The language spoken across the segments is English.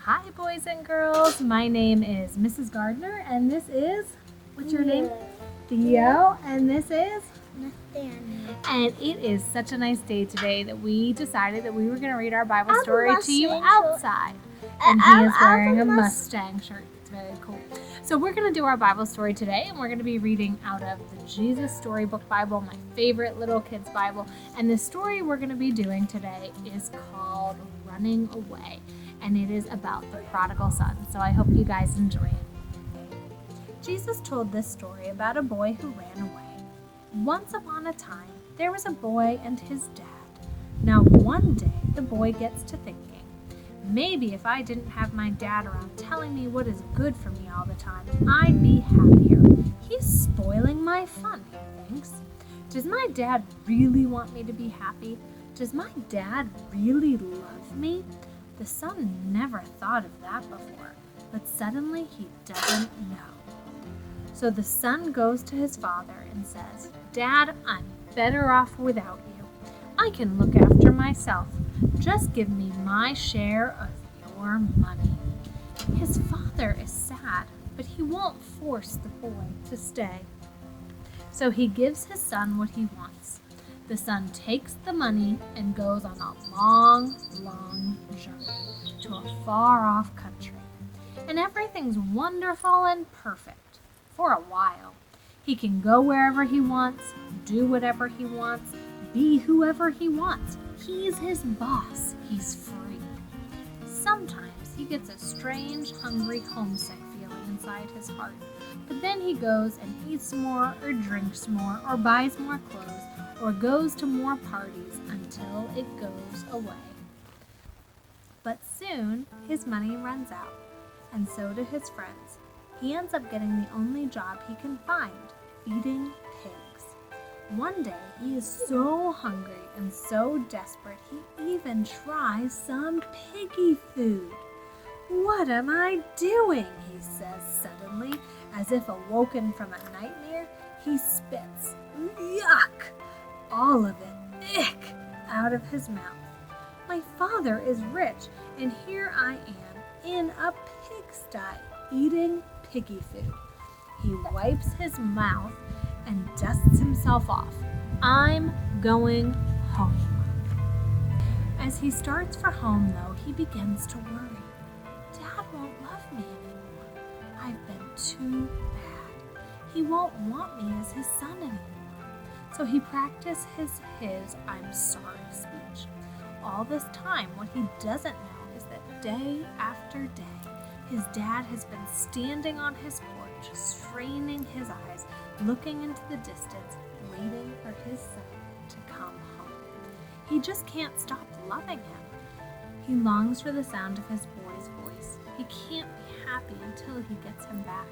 Hi, boys and girls. My name is Mrs. Gardner, and this is, what's your name? Theo, and this is? Nathaniel. And it is such a nice day today that we decided that we were going to read our Bible story to you Mustang outside. And he is wearing a Mustang shirt. It's very cool. So we're going to do our Bible story today, and we're going to be reading out of the Jesus Storybook Bible, my favorite little kids' Bible. And the story we're going to be doing today is called Running Away, and it is about the prodigal son. So I hope you guys enjoy it. Jesus told this story about a boy who ran away. Once upon a time, there was a boy and his dad. Now one day, the boy gets to thinking, maybe if I didn't have my dad around telling me what is good for me all the time, I'd be happier. He's spoiling my fun, he thinks. Does my dad really want me to be happy? Does my dad really love me? The son never thought of that before, but suddenly he doesn't know. So the son goes to his father and says, Dad, I'm better off without you. I can look after myself. Just give me my share of your money. His father is sad, but he won't force the boy to stay. So he gives his son what he wants. The son takes the money and goes on a long, long journey to a far-off country. And everything's wonderful and perfect for a while. He can go wherever he wants, do whatever he wants, be whoever he wants. He's his boss. He's free. Sometimes he gets a strange, hungry, homesick feeling inside his heart. But then he goes and eats more or drinks more or buys more clothes or goes to more parties until it goes away. But soon his money runs out, and so do his friends. He ends up getting the only job he can find, feeding pigs. One day he is so hungry and so desperate he even tries some piggy food. What am I doing? He says suddenly, as if awoken from a nightmare. He spits, yuck, all of it, ick, out of his mouth. My father is rich, and here I am in a pigsty eating piggy food. He wipes his mouth and dusts himself off. I'm going home. As he starts for home, though, he begins to worry. Dad won't love me anymore. I've been too bad. He won't want me as his son anymore. So he practices his I'm sorry speech. All this time, what he doesn't know is that day after day, his dad has been standing on his porch, straining his eyes, looking into the distance, waiting for his son to come home. He just can't stop loving him. He longs for the sound of his boy's voice. He can't be happy until he gets him back.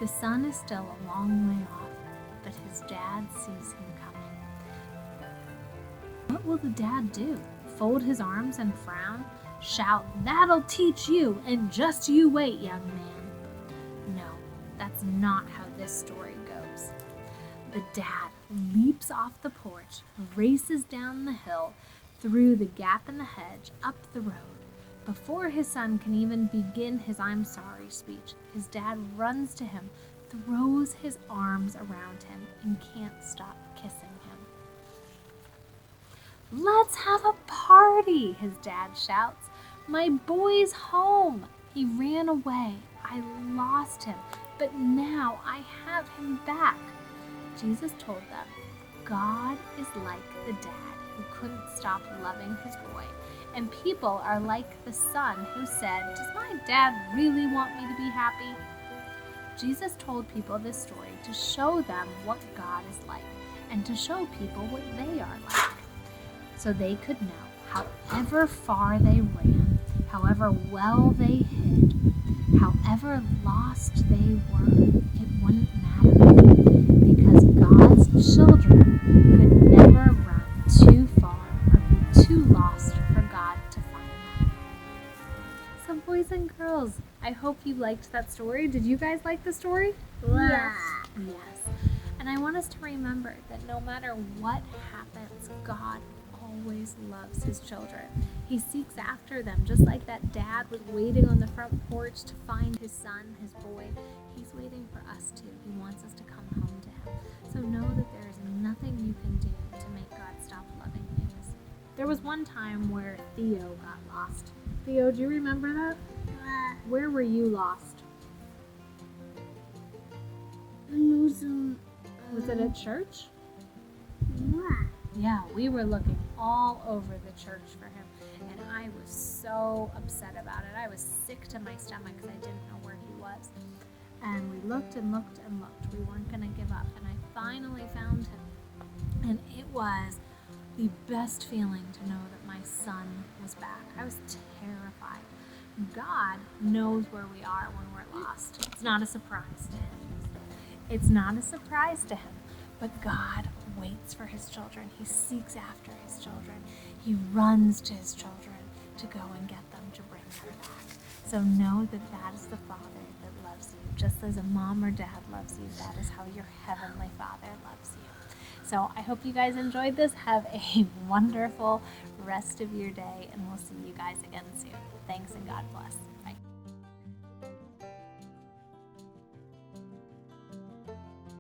The son is still a long way off, but his dad sees him coming. What will the dad do? Fold his arms and frown? Shout, "That'll teach you, and just you wait, young man." No, that's not how this story goes. The dad leaps off the porch, races down the hill, through the gap in the hedge, up the road. Before his son can even begin his I'm sorry speech, his dad runs to him, throws his arms around him, and can't stop kissing him. "Let's have a party," his dad shouts. "My boy's home. He ran away. I lost him, but now I have him back." Jesus told them, God is like the dad who couldn't stop loving his boy, and people are like the son who said, "Does my dad really want me to be happy?" Jesus told people this story to show them what God is like and to show people what they are like, so they could know however far they ran, however well they hid, however lost they were, it wouldn't matter, because God's children could never run too far or be too lost for God to find them. So boys and girls, I hope you liked that story. Did you guys like the story? Yes. Yes. And I want us to remember that no matter what happens, God always loves his children. He seeks after them, just like that dad was waiting on the front porch to find his son, his boy. He's waiting for us too. He wants us to come home to him. So know that there is nothing you can do to make God stop loving you. There was one time where Theo got lost. Theo, do you remember that? Where were you lost? Was it at church? Yeah, we were looking all over the church for him, and I was so upset about it. I was sick to my stomach because I didn't know where he was. And we looked and looked and looked. We weren't going to give up, and I finally found him. And it was the best feeling to know that my son was back. I was terrified. God knows where we are when we're lost. It's not a surprise to him. It's not a surprise to him, but God waits for his children. He seeks after his children. He runs to his children to go and get them, to bring them back. So know that that is the Father that loves you. Just as a mom or dad loves you, that is how your Heavenly Father loves you. So I hope you guys enjoyed this. Have a wonderful rest of your day, and we'll see you guys again soon. Thanks, and God bless.